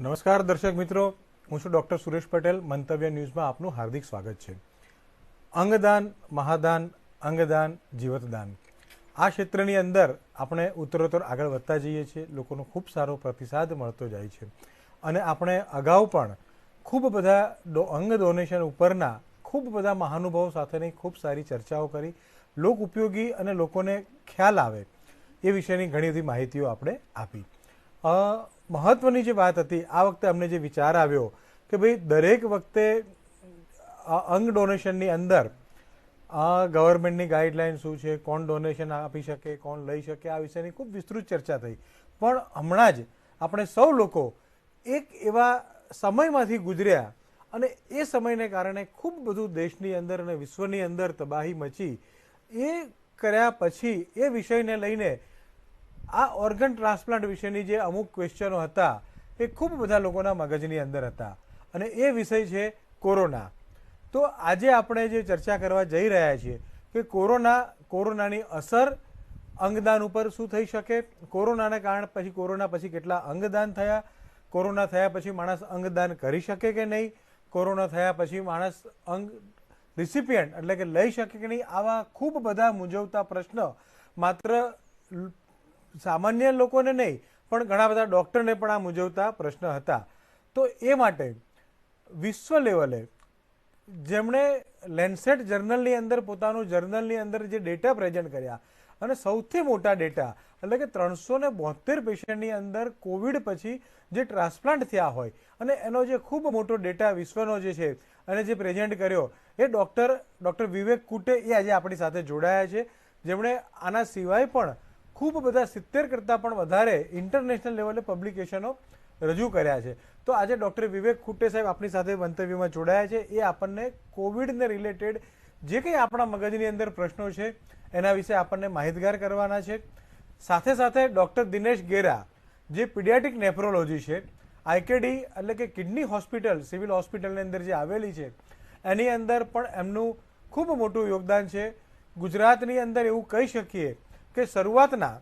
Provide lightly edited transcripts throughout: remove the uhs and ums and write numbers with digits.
નમસ્કાર દર્શક મિત્રો, હું છું ડૉક્ટર સુરેશ પટેલ. મંતવ્ય ન્યૂઝમાં આપનું હાર્દિક સ્વાગત છે. અંગદાન, મહાદાન, અંગદાન, જીવતદાન, આ ક્ષેત્રની અંદર આપણે ઉત્તરોત્તર આગળ વધતા જઈએ છીએ. લોકોનો ખૂબ સારો પ્રતિસાદ મળતો જાય છે અને આપણે અગાઉ પણ ખૂબ બધા અંગ ડોનેશન ઉપરના ખૂબ બધા મહાનુભાવો સાથેની ખૂબ સારી ચર્ચાઓ કરી. લોક ઉપયોગી અને લોકોને ખ્યાલ આવે એ વિશેની ઘણી બધી માહિતીઓ આપણે આપી. મહત્વની જે વાત હતી, આ વખતે અમને જે વિચાર આવ્યો કે ભાઈ દરેક વખતે અંગ ડોનેશનની અંદર ગવર્મેન્ટની ગાઈડલાઇન શું છે, કોણ ડોનેશન આપી શકે, કોણ લઈ શકે, આ વિશેની ખૂબ વિસ્તૃત ચર્ચા થઈ. પણ હમણાં જ આપણે સૌ લોકો એક એવા સમયમાંથી ગુજર્યા અને એ સમયને કારણે ખૂબ બધું દેશની અંદર અને વિશ્વની અંદર તબાહી મચી. એ કર્યા પછી એ વિષયને લઈને આ ઓર્ગન ટ્રાન્સપ્લાન્ટ વિશેની જે અમુક ક્વેશ્ચનો હતા એ ખૂબ બધા લોકોના મગજની અંદર હતા અને એ વિષય છે કોરોના. તો આજે આપણે જે ચર્ચા કરવા જઈ રહ્યા છીએ કે કોરોનાની અસર અંગદાન ઉપર શું થઈ શકે, કોરોનાના કારણે પછી કોરોના પછી કેટલા અંગદાન થયા, કોરોના થયા પછી માણસ અંગદાન કરી શકે કે નહીં, કોરોના થયા પછી માણસ અંગ રિસિપિયન્ટ એટલે કે લઈ શકે કે નહીં, આવા ખૂબ બધા મૂંઝવતા પ્રશ્ન માત્ર સામાન્ય લોકોને નહીં પણ ઘણા બધા ડૉક્ટરને પણ આ મૂંઝવતા પ્રશ્ન હતા. તો એ માટે વિશ્વ લેવલે જેમણે લેન્સેટ જર્નલની અંદર પોતાનું જર્નલની અંદર જે ડેટા પ્રેઝન્ટ કર્યા અને સૌથી મોટા ડેટા એટલે કે 372 પેશન્ટની અંદર કોવિડ પછી જે ટ્રાન્સપ્લાન્ટ થયા હોય અને એનો જે ખૂબ મોટો ડેટા વિશ્વનો જે છે અને જે પ્રેઝન્ટ કર્યો એ ડૉક્ટર વિવેક કુટે એ આજે આપણી સાથે જોડાયા છે, જેમણે આના સિવાય પણ ખૂબ બધા 70 કરતાં પણ વધારે ઇન્ટરનેશનલ લેવલે પબ્લિકેશનો રજૂ કર્યા છે. તો આજે ડૉક્ટર વિવેક કુટે સાહેબ આપણી સાથે મંતવ્યમાં જોડાયા છે. એ આપણને કોવિડને રિલેટેડ જે કંઈ આપણા મગજની અંદર પ્રશ્નો છે એના વિશે આપણને માહિતગાર કરવાના છે. સાથે સાથે ડૉક્ટર દિનેશ ગેરા જે પીડિયાટ્રિક નેફ્રોલોજી છે, આઈકેડી એટલે કે કિડની હોસ્પિટલ સિવિલ હોસ્પિટલની અંદર જે આવેલી છે એની અંદર પણ એમનું ખૂબ મોટું યોગદાન છે. ગુજરાતની અંદર એવું કહી શકીએ કે શરૂઆતના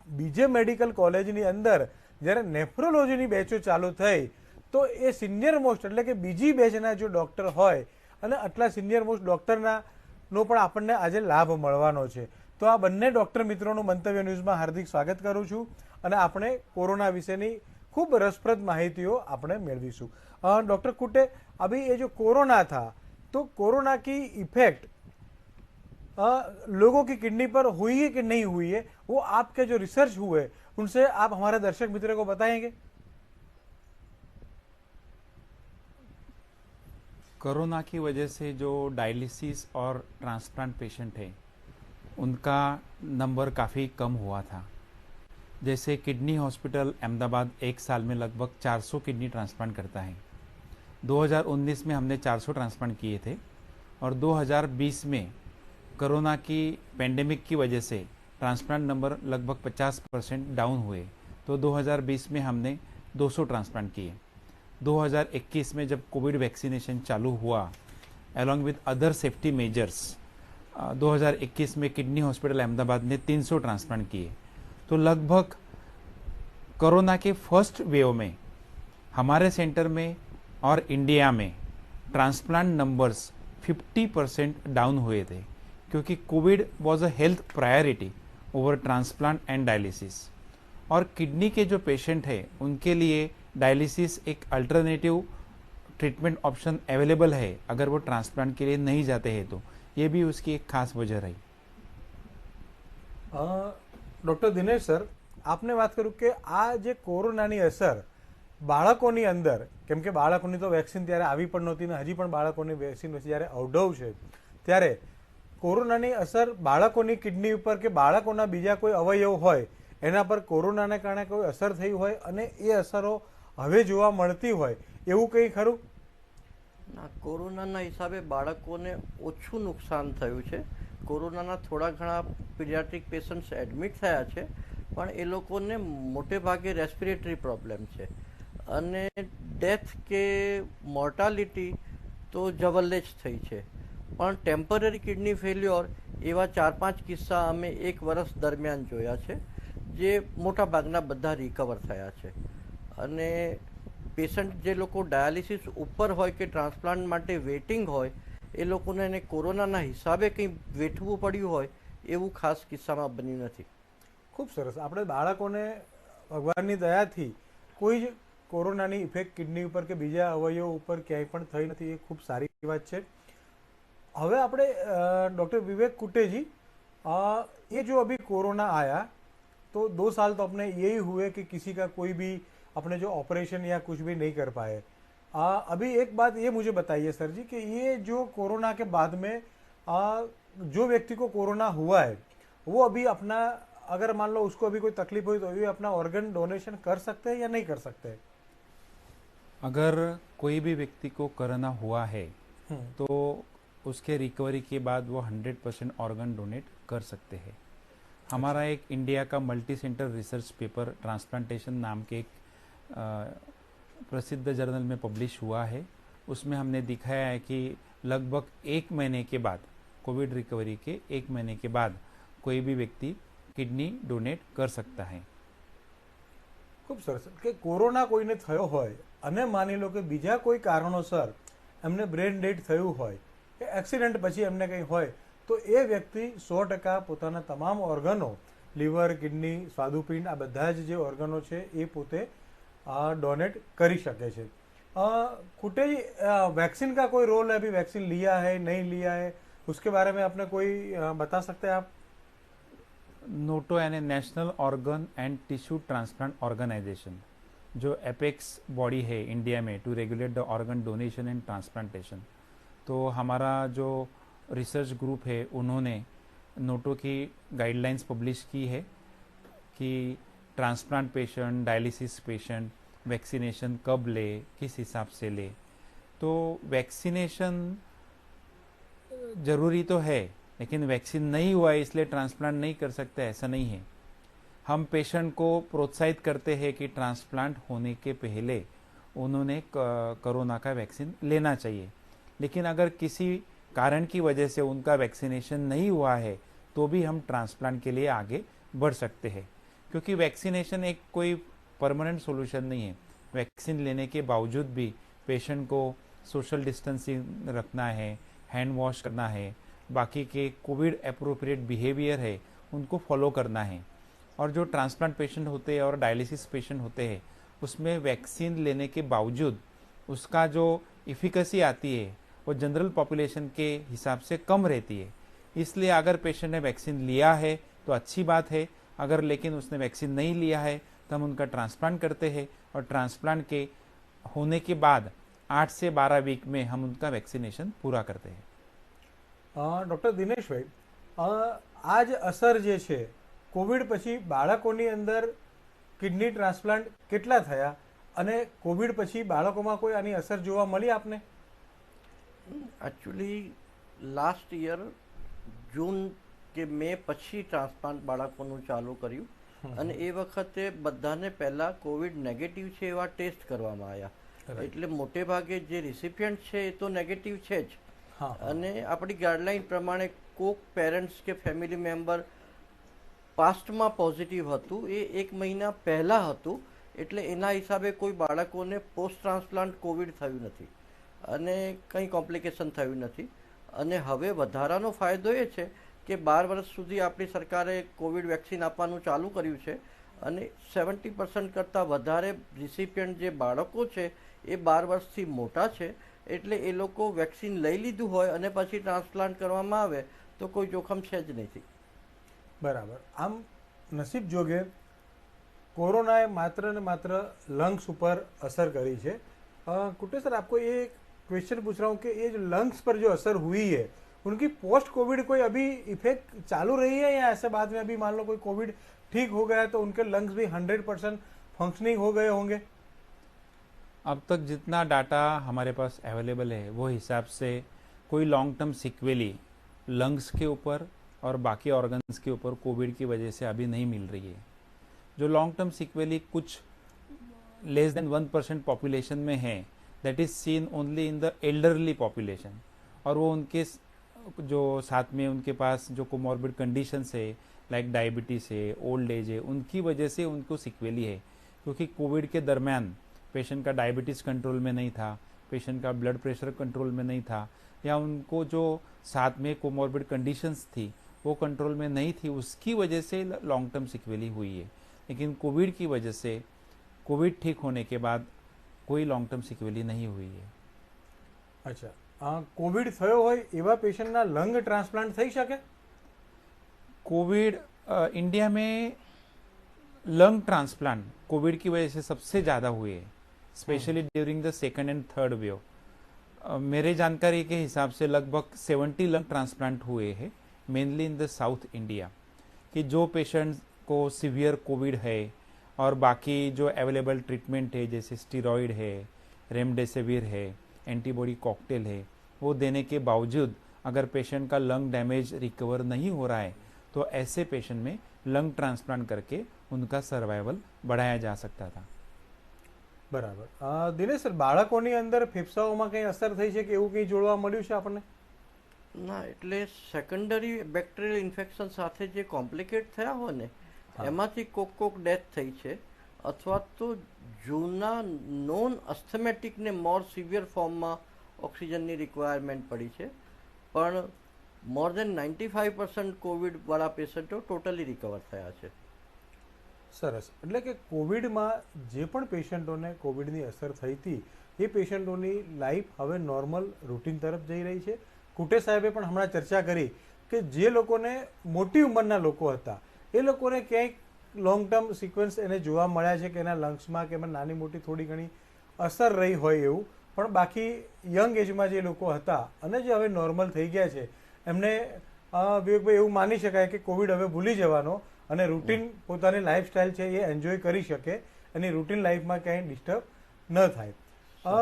બીજે મેડિકલ કોલેજની અંદર જ્યારે નેફ્રોલોજીની બેચો ચાલુ થઈ તો એ સિનિયર મોસ્ટ એટલે કે બીજી બેચના જો ડૉક્ટર હોય અને આટલા સિનિયર મોસ્ટ ડૉક્ટરનો પણ આપણને આજે લાભ મળવાનો છે. તો આ બંને ડૉક્ટર મિત્રોનું મંતવ્ય ન્યૂઝમાં હાર્દિક સ્વાગત કરું છું અને આપણે કોરોના વિશેની ખૂબ રસપ્રદ માહિતીઓ આપણે મેળવીશું. डॉक्टर कुटे, अभी ये जो कोरोना था तो कोरोना की इफेक्ट लोगों की किडनी पर हुई है कि नहीं हुई है, वो आपके जो रिसर्च हुए उनसे आप हमारे दर्शक मित्रों को बताएंगे. कोरोना की वजह से जो डायलिसिस और ट्रांसप्लांट पेशेंट हैं उनका नंबर काफ़ी कम हुआ था. जैसे किडनी हॉस्पिटल अहमदाबाद एक साल में लगभग 400 किडनी ट्रांसप्लांट करता है. 2019 में हमने 400 ट्रांसप्लांट किए थे और 2020 में कोरोना की पेंडेमिक की वजह से ट्रांसप्लांट नंबर लगभग 50% डाउन हुए, तो 2020 में हमने 200 ट्रांसप्लांट किए. 2021 में जब कोविड वैक्सीनेशन चालू हुआ along with other safety measures, 2021 में किडनी हॉस्पिटल अहमदाबाद ने 300 ट्रांसप्लांट किए. तो लगभग कोरोना के फर्स्ट वेव में हमारे सेंटर में और इंडिया में ट्रांसप्लांट नंबर्स 50% डाउन हुए थे, क्योंकि Covid was a health priority over transplant and dialysis. और किडनी के जो पेशेंट हैं उनके लिए डायलिसिस एक अल्टरनेटिव ट्रीटमेंट ऑप्शन अवेलेबल है अगर वो ट्रांसप्लांट के लिए नहीं जाते हैं, तो ये भी उसकी एक खास वजह रही. ડૉક્ટર દિનેશ સર, આપને વાત કરું કે આ જે કોરોનાની અસર બાળકોની અંદર, કેમ કે બાળકોની તો વેક્સિન ત્યારે આવી પણ નહોતી ને હજી પણ બાળકોની વેક્સિન જ્યારે અવઢવ છે, ત્યારે કોરોનાની અસર બાળકોની કિડની ઉપર કે બાળકોના બીજા કોઈ અવયવ હોય એના પર કોરોનાને કારણે કોઈ અસર થઈ હોય અને એ અસરો હવે જોવા મળતી હોય એવું કંઈ ખરું? ના, કોરોનાના હિસાબે બાળકોને ઓછું નુકસાન થયું છે. કોરોનાના થોડા ઘણા પીડિયાટ્રિક પેશન્ટ્સ એડમિટ થયા છે, પણ એ લોકોને મોટે ભાગે રેસ્પિરેટરી પ્રોબ્લેમ છે અને ડેથ કે મોર્ટાલિટી તો જવલ્લે જ થઈ છે. પણ ટેમ્પરરી કિડની ફેલ્યોર એવા 4-5 કિસ્સા અમે એક વર્ષ દરમિયાન જોયા છે, જે મોટા ભાગના બધા રિકવર થયા છે. અને પેશન્ટ જે લોકો ડાયાલિસિસ ઉપર હોય કે ટ્રાન્સપ્લાન્ટ માટે વેઇટિંગ હોય એ લોકોને એને કોરોનાના હિસાબે કંઈ વેઠવું પડ્યું હોય એવું ખાસ કિસ્સામાં બન્યું નથી. ખૂબ સરસ. આપણે બાળકોને ભગવાનની દયાથી કોઈ જ કોરોનાની ઇફેક્ટ કિડની ઉપર કે બીજા અવયવો ઉપર ક્યાંય પણ થઈ નથી, એ ખૂબ સારી વાત છે. હવે આપણે डॉक्टर विवेक कुटे जी, ये जो अभी कोरोना आया तो 2 साल तो अपने यही हुए कि किसी का कोई भी अपने जो ऑपरेशन या कुछ भी नहीं कर पाए. अभी एक बात ये मुझे बताइए सर जी कि ये जो कोरोना के बाद में जो व्यक्ति को कोरोना हुआ है वो अभी अपना, अगर मान लो उसको अभी कोई तकलीफ हुई तो ये अपना ऑर्गन डोनेशन कर सकते हैं या नहीं कर सकते? अगर कोई भी व्यक्ति को कोरोना हुआ है तो उसके रिकवरी के बाद वो 100% ऑर्गन डोनेट कर सकते हैं. हमारा एक इंडिया का multi centre research paper transplantation नाम के एक प्रसिद्ध जर्नल में पब्लिश हुआ है. उसमें हमने दिखाया है कि लगभग 1 महीने के बाद, कोविड रिकवरी के 1 महीने के बाद कोई भी व्यक्ति किडनी डोनेट कर सकता है. खूब सरस. कि कोरोना कोईने थयो होय अने मानी लो कि बीजा कोई कारणोसर एमने ब्रेन डेड थयुं होय કે એક્સિડન્ટ પછી એમને કંઈ હોય તો એ વ્યક્તિ 100% પોતાના તમામ ઓર્ગનો, લીવર, કિડની, સ્વાદુપિંડ, આ બધા જ જે ઓર્ગનો છે એ પોતે डोनेट કરી શકે છે. कुटे जी, वैक्सीन का कोई रोल है? अभी वैक्सीन लिया है नहीं लिया है उसके बारे में आपने कोई बता सकते हैं आप? नोटो यानी national organ and tissue transplant organisation, जो एपेक्स बॉडी है इंडिया में to regulate the organ donation and transplantation, तो हमारा जो रिसर्च ग्रुप है उन्होंने नोटो की गाइडलाइंस पब्लिश की है कि transplant patient, dialysis patient vaccination कब ले, किस हिसाब से ले. तो वैक्सीनेशन ज़रूरी तो है, लेकिन वैक्सीन नहीं हुआ है इसलिए ट्रांसप्लांट नहीं कर सकते, ऐसा नहीं है. हम पेशेंट को प्रोत्साहित करते हैं कि ट्रांसप्लांट होने के पहले उन्होंने कोरोना का वैक्सीन लेना चाहिए. लेकिन अगर किसी कारण की वजह से उनका वैक्सीनेशन नहीं हुआ है तो भी हम ट्रांसप्लांट के लिए आगे बढ़ सकते हैं, क्योंकि वैक्सीनेशन एक कोई परमानेंट सॉल्यूशन नहीं है. वैक्सीन लेने के बावजूद भी पेशेंट को सोशल डिस्टेंसिंग रखना है, हैंड वॉश करना है, बाकी के कोविड एप्रोप्रिएट बिहेवियर है उनको फॉलो करना है. और जो ट्रांसप्लांट पेशेंट होते हैं और डायलिसिस पेशेंट होते हैं उसमें वैक्सीन लेने के बावजूद उसका जो इफिकेसी आती है वो जनरल पॉपुलेशन के हिसाब से कम रहती है. इसलिए अगर पेशेंट ने वैक्सीन लिया है तो अच्छी बात है, अगर लेकिन उसने वैक्सीन नहीं लिया है तो हम उनका ट्रांसप्लांट करते हैं और ट्रांसप्लांट के होने के बाद 8 से 12 वीक में हम उनका वैक्सीनेशन पूरा करते हैं. डॉक्टर दिनेशभाई, आज असर जे छे कोविड पछी बाळकोनी अंदर किडनी ट्रांसप्लांट केटला थया अने कोविड पछी बाळकोमां कोई आनी असर जोवा मळी आपने? एक्चुअली लास्ट ईयर जून के मे પછી ટ્રાન્સપ્લાન્ટ બાળકોનું ચાલુ કર્યું અને એ વખતે બધાને પહેલા કોવિડ નેગેટિવ છે એવા ટેસ્ટ કરવામાં આવ્યા. એટલે મોટે ભાગે જે રિસિપિયન્ટ છે એ તો નેગેટિવ છે જ, અને આપણી ગાઈડલાઈન પ્રમાણે કોક પેરેન્ટ્સ કે ફેમિલી મેમ્બર પાસ્ટમાં પોઝિટિવ હતું એ 1 મહિના પહેલાં હતું, એટલે એના હિસાબે કોઈ બાળકોને પોસ્ટ ટ્રાન્સપ્લાન્ટ કોવિડ થયું નથી અને કંઈ કોમ્પ્લિકેશન થયું નથી. અને હવે વધારાનો ફાયદો એ છે કે 12 વર્ષ સુધી આપણી સરકારે કોવિડ વેક્સિન આપવાનું ચાલુ કર્યું છે અને 70% કરતાં વધારે રિસિપિયન્ટ જે બાળકો છે એ 12 વર્ષથી મોટા છે, એટલે એ લોકો વેક્સિન લઈ લીધું હોય અને પછી ટ્રાન્સપ્લાન્ટ કરવામાં આવે તો કોઈ જોખમ છે જ નથી. બરાબર. આમ નસીબ જોગે કોરોનાએ માત્ર ને માત્ર लंग्स पर असर करी है. कुटे सर, आपको ये क्वेश्चन पूछ रहा हूँ कि ये जो लंग्स पर जो असर हुई है उनकी पोस्ट कोविड कोई अभी इफेक्ट चालू रही है, या ऐसे बाद में अभी मान लो कोई कोविड ठीक हो गया तो उनके लंग्स भी 100% फंक्शनिंग हो गए होंगे? अब तक जितना डाटा हमारे पास अवेलेबल है वो हिसाब से कोई लॉन्ग टर्म सिक्वेली लंग्स के ऊपर और बाकी ऑर्गन्स के ऊपर कोविड की वजह से अभी नहीं मिल रही है. जो लॉन्ग टर्म सिक्वेली कुछ लेस देन 1% पॉपुलेशन में है, that is seen only in the elderly population, और वो उनके जो साथ में उनके पास जो कोमॉर्बिड कंडीशंस है लाइक डायबिटीज़ है, ओल्ड एज है, उनकी वजह से उनको सिक्वेली है. क्योंकि कोविड के दरमियान पेशेंट का डायबिटीज़ कंट्रोल में नहीं था, पेशेंट का ब्लड प्रेशर कंट्रोल में नहीं था, या उनको जो साथ में कोमॉर्बिड कंडीशंस थी वो कंट्रोल में नहीं थी, उसकी वजह से लॉन्ग टर्म सिक्वेली हुई है। लेकिन कोविड की वजह से, कोविड ठीक होने के बाद कोई लॉन्ग टर्म सिक्वेली नहीं हुई है। અચ્છા, કોવિડ થયો હોય એવા પેશન્ટના લંગ ટ્રાન્સપ્લાન્ટ થઈ શકે? कोविड इंडिया में लंग ट्रांसप्लांट कोविड की वजह से सबसे ज़्यादा हुए हैं, specially during the second and third wave. मेरे जानकारी के हिसाब से लगभग 70 लंग ट्रांसप्लांट हुए हैं, mainly in the south India, कि जो पेशेंट को सीवियर कोविड है और बाकी जो अवेलेबल ट्रीटमेंट है जैसे स्टीरॉयड है, रेमडेसिविर है, एंटीबॉडी कॉकटेल है, वो देने के बावजूद अगर पेशेंट का लंग डैमेज रिकवर नहीं हो रहा है तो ऐसे पेशेंट में लंग ट्रांसप्लांट करके उनका सर्वाइवल बढ़ाया जा सकता था। બરાબર. દિનેશ સર, બાળકોની અંદર ફેફસાઓમાં કંઈ અસર થઈ છે કે એવું કંઈ જોવા મળ્યું છે આપણને? ના, એટલે સેકન્ડરી બેક્ટેરિયલ ઇન્ફેક્શન સાથે જે કોમ્પ્લિકેટ થયા હોય ને એમાંથી કોક ડેથ થઈ છે, અથવા તો જૂના નોન અસ્થમેટિકને મોર સિવિયર ફોર્મમાં ઓક્સિજનની રિક્વાયરમેન્ટ પડી છે, પણ મોર દેન 95% કોવિડવાળા પેશન્ટો ટોટલી રિકવર થયા છે. સરસ. એટલે કે કોવિડમાં જે પણ પેશન્ટોને કોવિડની અસર થઈ હતી એ પેશન્ટોની લાઈફ હવે નોર્મલ રૂટીન તરફ જઈ રહી છે. કુટે સાહેબે પણ હમણાં ચર્ચા કરી કે જે લોકોને મોટી ઉંમરના લોકો હતા એ લોકોને ક્યાંક લોંગ ટર્મ સિક્વન્સ એને જોવા મળ્યા છે કે એના લંગ્સમાં કે એમાં નાની મોટી થોડી ઘણી અસર રહી હોય એવું, પણ બાકી યંગ એજમાં જે લોકો હતા અને જે હવે નોર્મલ થઈ ગયા છે એમને વિવેકભાઈ એવું માની શકાય કે કોવિડ હવે ભૂલી જવાનો અને રૂટીન પોતાની લાઈફસ્ટાઈલ છે એ એન્જોય કરી શકે, એની રૂટીન લાઈફમાં ક્યાંય ડિસ્ટર્બ ન થાય.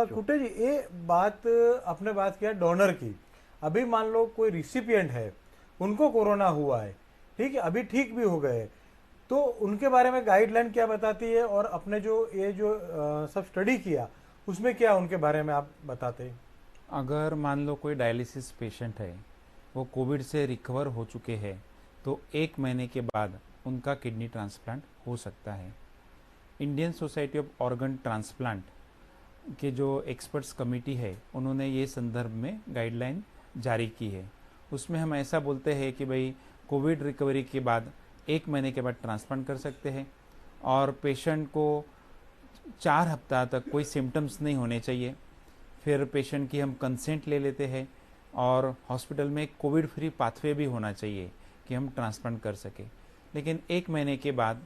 कुटे जी, ये बात आपने बात किया डोनर की. अभी मान लो कोई रिसिपिएंट है, उनको कोरोना हुआ है, ठीक है, अभी ठीक भी हो गए, तो उनके बारे में गाइडलाइन क्या बताती है और अपने जो ये जो सब स्टडी किया उसमें क्या उनके बारे में आप बताते हैं? अगर मान लो कोई डायलिसिस पेशेंट है, वो कोविड से रिकवर हो चुके हैं, तो 1 महीने के बाद उनका किडनी ट्रांसप्लांट हो सकता है। Indian society of organ transplant के जो एक्सपर्ट्स कमेटी है उन्होंने ये संदर्भ में गाइडलाइन जारी की है। उसमें हम ऐसा बोलते हैं कि भाई कोविड रिकवरी के बाद 1 महीने के बाद ट्रांसप्लांट कर सकते हैं और पेशेंट को 4 हफ्ता तक कोई सिम्टम्स नहीं होने चाहिए। फिर पेशेंट की हम कंसेंट ले लेते हैं और हॉस्पिटल में कोविड फ्री पाथवे भी होना चाहिए कि हम ट्रांसप्लांट कर सके। लेकिन 1 महीने के बाद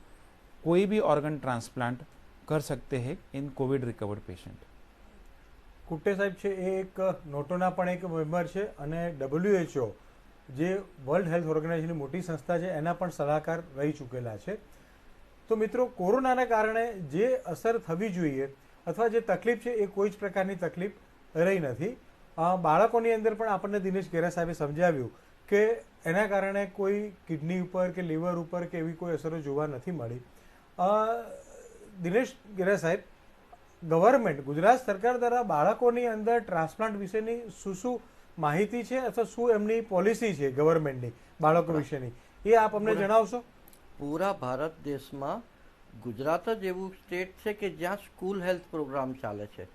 कोई भी ऑर्गन ट्रांसप्लांट कर सकते हैं इन कोविड रिकवर्ड पेशेंट। કુટ્ટે સાહેબ છે એ એક નોટોના પણ એક મેમ્બર છે અને WHO જે વર્લ્ડ હેલ્થ ઓર્ગેનાઇઝેશનની મોટી સંસ્થા છે એના પણ સલાહકાર રહી ચૂકેલા છે. તો મિત્રો, કોરોનાના કારણે જે અસર થવી જોઈએ અથવા જે તકલીફ છે એ કોઈ જ પ્રકારની તકલીફ રહી નથી. બાળકોની અંદર પણ આપણને દિનેશ ગેરા સાહેબે સમજાવ્યું કે એના કારણે કોઈ કિડની ઉપર કે લીવર ઉપર કે એવી કોઈ અસરો જોવા નથી મળી. દિનેશ ગેરા સાહેબ, ગવર્મેન્ટ ગુજરાત સરકાર દ્વારા બાળકોની અંદર ટ્રાન્સપ્લાન્ટ વિશેની શું માહિતી છે અથવા શું એમની પોલિસી છે ગવર્મેન્ટની બાળકો વિશેની, એ આપ અમને જણાવશો? પૂરા ભારત દેશમાં ગુજરાત જ એવું સ્ટેટ છે કે જ્યાં સ્કૂલ હેલ્થ પ્રોગ્રામ ચાલે છે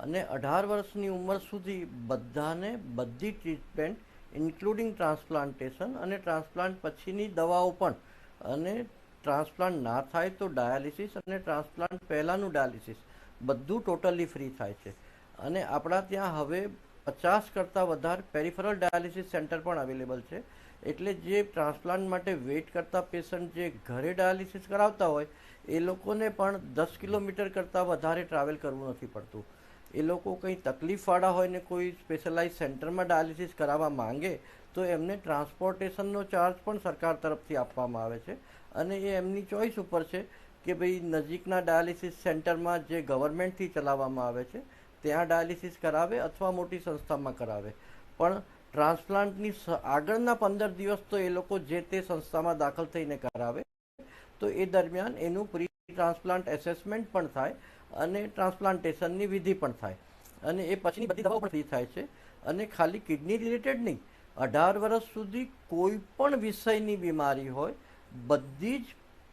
અને 18 વર્ષની ઉંમર સુધી બધાને બધી ટ્રીટમેન્ટ ઇન્ક્લુડિંગ ટ્રાન્સપ્લાન્ટેશન અને ટ્રાન્સપ્લાન્ટ પછીની દવાઓ પણ, અને ટ્રાન્સપ્લાન્ટ ના થાય તો ડાયાલિસિસ અને ટ્રાન્સપ્લાન્ટ પહેલાંનું ડાયાલિસિસ બધું ટોટલી ફ્રી થાય છે. અને આપણા ત્યાં હવે 50 કરતાં વધારે પેરિફરલ ડાયાલિસિસ સેન્ટર પણ અવેલેબલ છે. એટલે જે ટ્રાન્સપ્લાન્ટ માટે વેઇટ કરતા પેશન્ટ જે ઘરે ડાયાલિસિસ કરાવતા હોય એ લોકોને પણ 10 કિલોમીટર કરતાં વધારે ટ્રાવેલ કરવું નથી પડતું. એ લોકો કંઈ તકલીફવાળા હોય ને કોઈ સ્પેશિયલાઇઝ સેન્ટરમાં ડાયાલિસિસ કરાવવા માંગે તો એમને ટ્રાન્સપોર્ટેશનનો ચાર્જ પણ સરકાર તરફથી આપવામાં આવે છે અને એ એમની ચોઈસ ઉપર છે કે ભાઈ નજીકના ડાયાલિસિસ સેન્ટરમાં જે ગવર્મેન્ટથી ચલાવવામાં આવે છે ત્યાં ડાયાલિસિસ કરાવે અથવા મોટી સંસ્થામાં કરાવે. પણ ટ્રાન્સપ્લાન્ટની આગળના 15 દિવસ તો એ લોકો જે તે સંસ્થામાં દાખલ થઈને કરાવે, તો એ દરમિયાન એનું પ્રી ટ્રાન્સપ્લાન્ટ એસેસમેન્ટ પણ થાય અને ટ્રાન્સપ્લાન્ટેશનની વિધિ પણ થાય અને એ પછીની બધી દવાઓ પણ ફ્રી થાય છે. અને ખાલી કિડની રિલેટેડ નહીં, 18 વર્ષ સુધી કોઈ પણ વિષયની બીમારી હોય બધી જ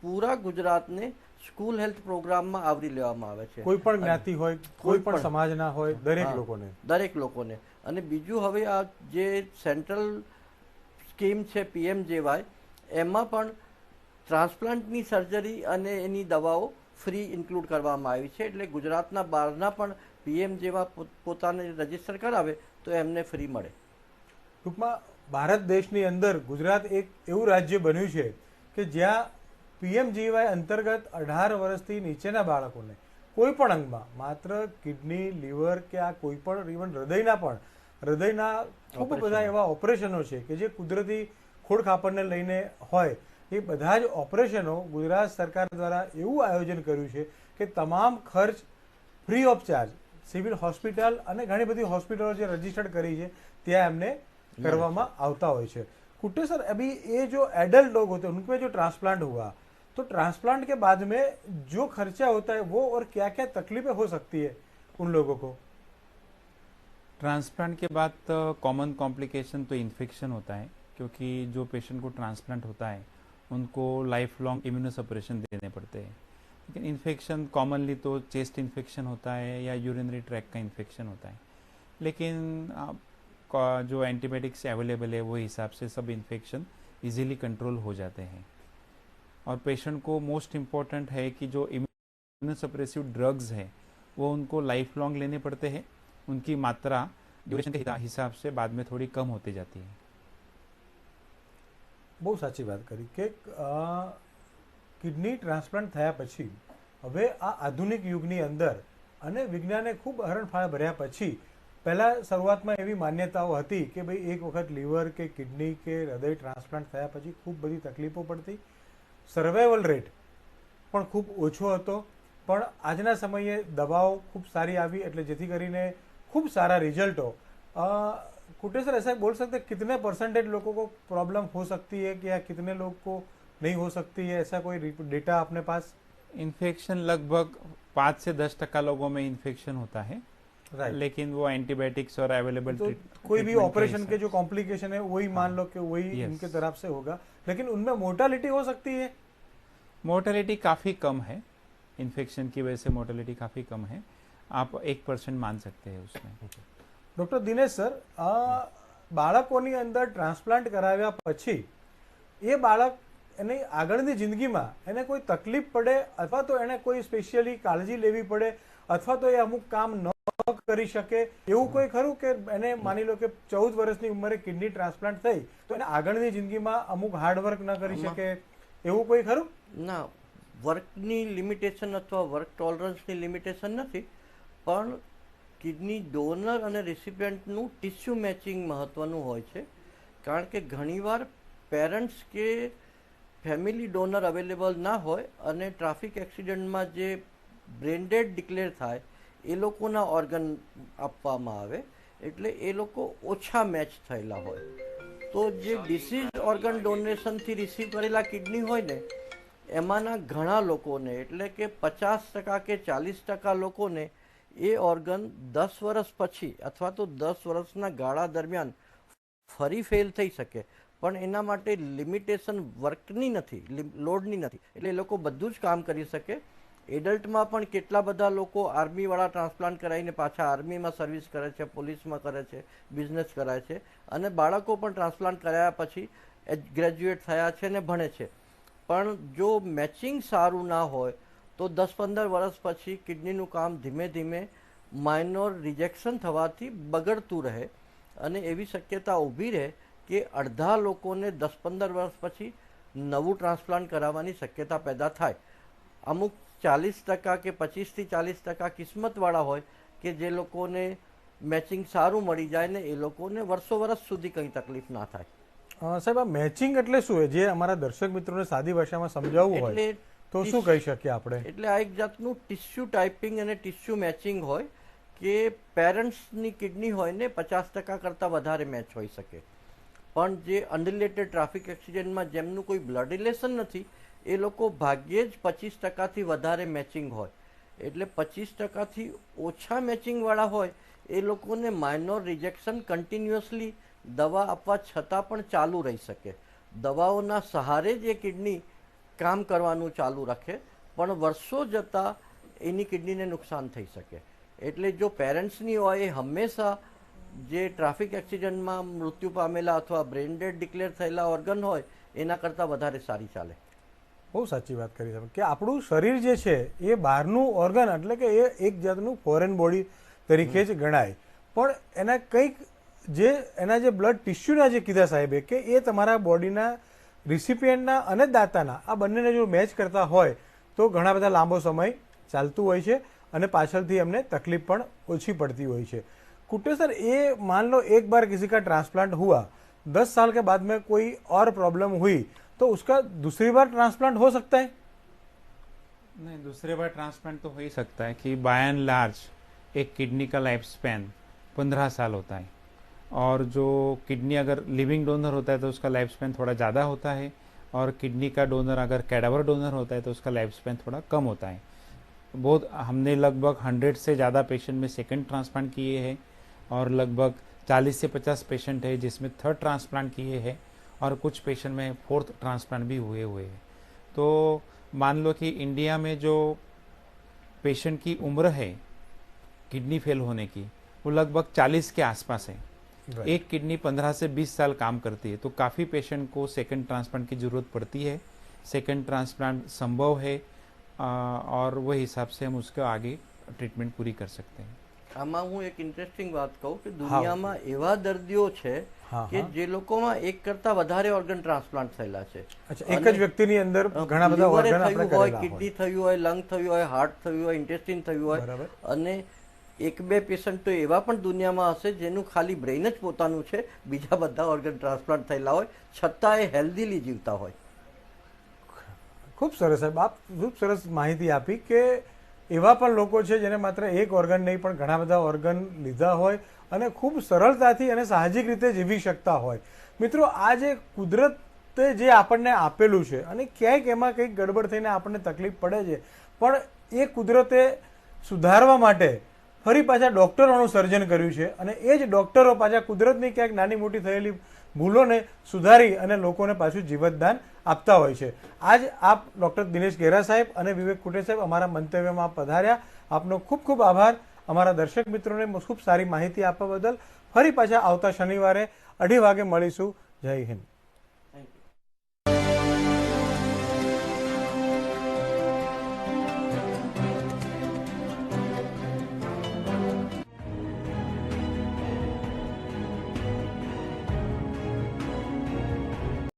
પૂરા ગુજરાતને સ્કૂલ હેલ્થ પ્રોગ્રામમાં આવરી લેવામાં આવે છે. કોઈ પણ જ્ઞાતિ હોય, કોઈ પણ સમાજના હોય, દરેક હા, લોકોને. દરેક લોકોને. અને બીજું હવે આ જે સેન્ટ્રલ સ્કીમ છે PMJY, એમાં પણ ટ્રાન્સપ્લાન્ટની સર્જરી અને એની દવાઓ ફ્રી ઇન્ક્લુડ કરવામાં આવી છે. એટલે ગુજરાતના બહારના પણ PMJY પોતાને રજીસ્ટર કરાવે તો એમને ફ્રી મળે. ટૂંકમાં ભારત દેશની અંદર ગુજરાત એક એવું રાજ્ય બન્યું છે કે જ્યાં PMJY અંતર્ગત 18 વર્ષથી નીચેના બાળકોને કોઈ પણ અંગમાં, માત્ર કિડની, લીવર કે આ કોઈ પણ ઇવન હૃદયના ખૂબ બધા એવા ઓપરેશનો છે કે જે કુદરતી ખોડખાપણને લઈને હોય, એ બધા જ ઓપરેશનો ગુજરાત સરકાર દ્વારા એવું આયોજન કર્યું છે કે તમામ ખર્ચ free of charge civil hospital અને ઘણી બધી હોસ્પિટલો જે રजिस्टर्ड કરી છે ત્યાં એમને करवामा आवता હોય છે. कुट्टे सर, अभी ये जो एडल्ट लोग होते हैं उनमें जो ट्रांसप्लांट हुआ, तो ट्रांसप्लांट के बाद में जो खर्चा होता है वो और क्या क्या तकलीफें हो सकती है उन लोगों को? ट्रांसप्लांट के बाद कॉमन कॉम्प्लिकेशन तो इन्फेक्शन होता है, क्योंकि जो पेशेंट को ट्रांसप्लांट होता है उनको लाइफ लॉन्ग इम्यूनोसप्रेशन देने पड़ते हैं. लेकिन इन्फेक्शन कॉमनली तो चेस्ट इन्फेक्शन होता है या यूरिनरी ट्रैक का इन्फेक्शन होता है. लेकिन जो एंटीबायोटिक्स अवेलेबल है वो हिसाब से सब इन्फेक्शन इजीली कंट्रोल हो जाते हैं. और पेशेंट को मोस्ट इम्पॉर्टेंट है कि जो इम्यूनोसप्रेसिव ड्रग्स है वो उनको लाइफ लॉन्ग लेने पड़ते हैं. उनकी मात्रा ड्यूरेशन के हिसाब से बाद में थोड़ी कम होती जाती है. બહુ સાચી વાત કરી કે કિડની ટ્રાન્સપ્લાન્ટ થયા પછી હવે આ આધુનિક યુગની અંદર અને વિજ્ઞાને ખૂબ હરણફાળ ભર્યા પછી, પહેલા શરૂઆતમાં એવી માન્યતાઓ હતી કે ભાઈ એક વખત લીવર કે કિડની કે હૃદય ટ્રાન્સપ્લાન્ટ થયા પછી ખૂબ બધી તકલીફો પડતી, સર્વાઈવલ રેટ પણ ખૂબ ઓછો હતો. પણ આજના સમયે દવાઓ ખૂબ સારી આવી એટલે જેથી કરીને खूब सारा रिजल्ट हो. कुटे सर, ऐसा बोल सकते कितने परसेंटेज लोगों को प्रॉब्लम हो सकती है कि या कितने लोग को नहीं हो सकती है? ऐसा कोई डेटा अपने पास? इन्फेक्शन लगभग 5 से 10% लोगों में इन्फेक्शन होता है. राइट. लेकिन वो एंटीबायोटिक्स और अवेलेबल तो कोई भी ऑपरेशन के जो कॉम्प्लिकेशन है वही मान लो कि वही इनके तरफ से होगा, लेकिन उनमें मोर्टालिटी हो सकती है? मोर्टेलिटी काफ़ी कम है. इन्फेक्शन की वजह से मोर्टेलिटी काफ़ी कम है. आप 1% मान सकते हैं उसमें. ડોક્ટર દિનેશ સર, બાળકોની અંદર ટ્રાન્સપ્લાન્ટ કરાવ્યા પછી એ બાળક એની આગળની જિંદગીમાં એને કોઈ તકલીફ પડે અથવા તો એને કોઈ સ્પેશિયલી કાળજી લેવી પડે અથવા તો એ અમુક કામ ન કરી શકે એવું કોઈ ખરું કે એને માની લો કે 14 વર્ષની ઉંમરે કિડની ટ્રાન્સપ્લાન્ટ થઈ તો એને આગળની જિંદગીમાં અમુક હાર્ડવર્ક ન કરી શકે એવું કોઈ ખરું? ના, વર્કની લિમિટેશન અથવા વર્ક ટોલરન્સની લિમિટેશન નથી, પણ કિડની ડોનર અને રિસિપિયન્ટનું ટિશ્યુ મેચિંગ મહત્ત્વનું હોય છે. કારણ કે ઘણીવાર પેરેન્ટ્સ કે ફેમિલી ડોનર અવેલેબલ ના હોય અને ટ્રાફિક એક્સિડન્ટમાં જે બ્રેન ડેડ ડિક્લેર થાય એ લોકોના ઓર્ગન આપવામાં આવે એટલે એ લોકો ઓછા મેચ થયેલા હોય. તો જે ડિસીઝ ઓર્ગન ડોનેશનથી રિસીવ કરેલા કિડની હોય ને એમાંના ઘણા લોકોને એટલે કે 50% કે 40% લોકોને એ ઓર્ગન 10 વર્ષ પછી અથવા તો 10 વર્ષના ગાળા દરમિયાન ફરી ફેલ થઈ શકે. પણ એના માટે લિમિટેશન વર્કની નથી, લોડની નથી, એટલે એ લોકો બધું જ કામ કરી શકે. એડલ્ટમાં પણ કેટલા બધા લોકો આર્મીવાળા ટ્રાન્સપ્લાન્ટ કરાવીને પાછા આર્મીમાં સર્વિસ કરે છે, પોલીસમાં કરે છે, બિઝનેસ કરાય છે. અને બાળકો પણ ટ્રાન્સપ્લાન્ટ કરાયા પછી ગ્રેજ્યુએટ થયા છે ને ભણે છે. પણ જો મેચિંગ સારું ના હોય તો 10-15 વર્ષ પછી કિડનીનું કામ ધીમે ધીમે માઇનોર રિજેક્શન થવાથી બગડતું રહે અને એવી શક્યતા ઊભી રહે કે અડધા લોકોને 10-15 વર્ષ પછી નવું ટ્રાન્સપ્લાન્ટ કરાવવાની શક્યતા પેદા થાય. અમુક 40% કે 25 થી 40% કિસ્મતવાળા હોય કે જે લોકોને મેચિંગ સારું મળી જાય ને એ લોકોને વર્ષો વર્ષ સુધી કંઈ તકલીફ ના થાય. સાહેબ, આ મેચિંગ એટલે શું? જે અમારા દર્શક મિત્રોને સાદી ભાષામાં સમજાવવું હોય તો શું કહી શકીએ આપણે? એટલે આ એક જાતનું ટિશ્યુ ટાઈપિંગ અને ટિશ્યુ મેચિંગ હોય કે પેરેન્ટ્સની કિડની હોય ને 50% કરતાં વધારે મેચ હોઈ શકે, પણ જે અનરિલેટેડ ટ્રાફિક એક્સિડન્ટમાં જેમનું કોઈ બ્લડ રિલેશન નથી એ લોકો ભાગ્યે જ 25%થી વધારે મેચિંગ હોય. એટલે 25%થી ઓછા મેચિંગવાળા હોય એ લોકોને માઇનોર રિજેક્શન કન્ટિન્યુઅસલી દવા આપવા છતાં પણ ચાલુ રહી શકે. દવાઓના સહારે જ એ કિડની કામ કરવાનું ચાલુ રાખે પણ વર્ષો જતાં એની કિડનીને નુકસાન થઈ શકે. એટલે જો પેરેન્ટ્સની હોય એ હંમેશા જે ટ્રાફિક એક્સિડન્ટમાં મૃત્યુ પામેલા અથવા બ્રેન ડેડ ડિક્લેર થયેલા ઓર્ગન હોય એના કરતાં વધારે સારી ચાલે. બહુ સાચી વાત કરી તમે કે આપણું શરીર જે છે એ બહારનું ઓર્ગન એટલે કે એ એક જાતનું ફોરેન બોડી તરીકે જ ગણાય, પણ એના કંઈક જે એના જે બ્લડ ટિશ્યુના જે કીધા સાહેબે કે એ તમારા બોડીના રિસિપિયન્ટના અને દાતાના આ બંનેને જો મેચ કરતા હોય તો ઘણા બધા લાંબો સમય ચાલતું હોય છે અને પાછળથી એમને તકલીફ પણ ઓછી પડતી હોય છે. कुट्टे सर, ये मान लो एक बार किसी का ट्रांसप्लांट हुआ, 10 साल के बाद में कोई और प्रॉब्लम हुई तो उसका दूसरी बार ट्रांसप्लांट हो सकता है? नहीं, दूसरे बार ट्रांसप्लांट तो हो ही सकता है कि बाय एंड लार्ज एक किडनी का लाइफ स्पैन 15 साल होता है, और जो किडनी अगर लिविंग डोनर होता है तो उसका लाइफ स्पैन थोड़ा ज़्यादा होता है, और किडनी का डोनर अगर कैडावर डोनर होता है तो उसका लाइफ स्पैन थोड़ा कम होता है. बहुत हमने लगभग 100 से ज़्यादा पेशेंट में सेकंड ट्रांसप्लांट किए हैं, और लगभग 40 से 50 पेशेंट है जिसमें थर्ड ट्रांसप्लांट किए हैं, और कुछ पेशेंट में फोर्थ ट्रांसप्लांट भी हुए हैं. तो मान लो कि इंडिया में जो पेशेंट की उम्र है किडनी फेल होने की वो लगभग 40 के आसपास है. एक किडनी 15 से 20 साल काम करती है, तो काफ़ी पेशेंट को सेकंड ट्रांसप्लांट की ज़रूरत पड़ती है. सेकंड ट्रांसप्लांट संभव है, और वही हिसाब से हम उसका आगे ट्रीटमेंट पूरी कर सकते हैं. આમાં હું એક ઇન્ટરેસ્ટિંગ વાત કહું કે દુનિયામાં એવા દર્દીઓ છે કે જે લોકોમાં એક કરતાં વધારે ઓર્ગન ટ્રાન્સપ્લાન્ટ થયેલા છે. એક જ વ્યક્તિની અંદર ઘણા બધા ઓર્ગન આપણે કરેલા હોય, કિડની થયું હોય, લંગ થયું હોય, હાર્ટ થયું હોય, ઇન્ટેસ્ટિન થયું હોય, અને એક બે પેશન્ટ તો એવા પણ દુનિયામાં હશે જેનું ખાલી બ્રેઇન જ પોતાનું છે, બીજા બધા ઓર્ગન ટ્રાન્સપ્લાન્ટ થયેલા હોય છતાં એ હેલ્ધીલી જીવતા હોય. ખૂબ સરસ સાહેબ, આપ ખૂબ સરસ માહિતી આપી કે એવા પણ લોકો છે જેને માત્ર એક ઓર્ગન નહીં પણ ઘણા બધા ઓર્ગન લીધા હોય અને ખૂબ સરળતાથી અને સાહજિક રીતે જીવી શકતા હોય. મિત્રો, આ જે કુદરતે જે આપણને આપેલું છે અને ક્યાંક એમાં કંઈક ગડબડ થઈને આપણને તકલીફ પડે છે, પણ એ કુદરતે સુધારવા માટે ફરી પાછા ડૉક્ટરોનું સર્જન કર્યું છે, અને એ જ ડૉક્ટરો પાછા કુદરતની ક્યાંક નાની મોટી થયેલી ભૂલોને સુધારી અને લોકોને પાછું જીવતદાન આપતા હોય છે. આજ આપ ડૉક્ટર દિનેશ ગેહરા સાહેબ અને વિવેક કુટ્ટે સાહેબ અમારા મંતવ્યમાં આપ પધાર્યા. આપનો ખૂબ ખૂબ આભાર. અમારા દર્શક મિત્રોને ખૂબ સારી માહિતી આપવા બદલ. ફરી પાછા આવતા શનિવારે 2:30 વાગે મળીશું. જય હિન્દ.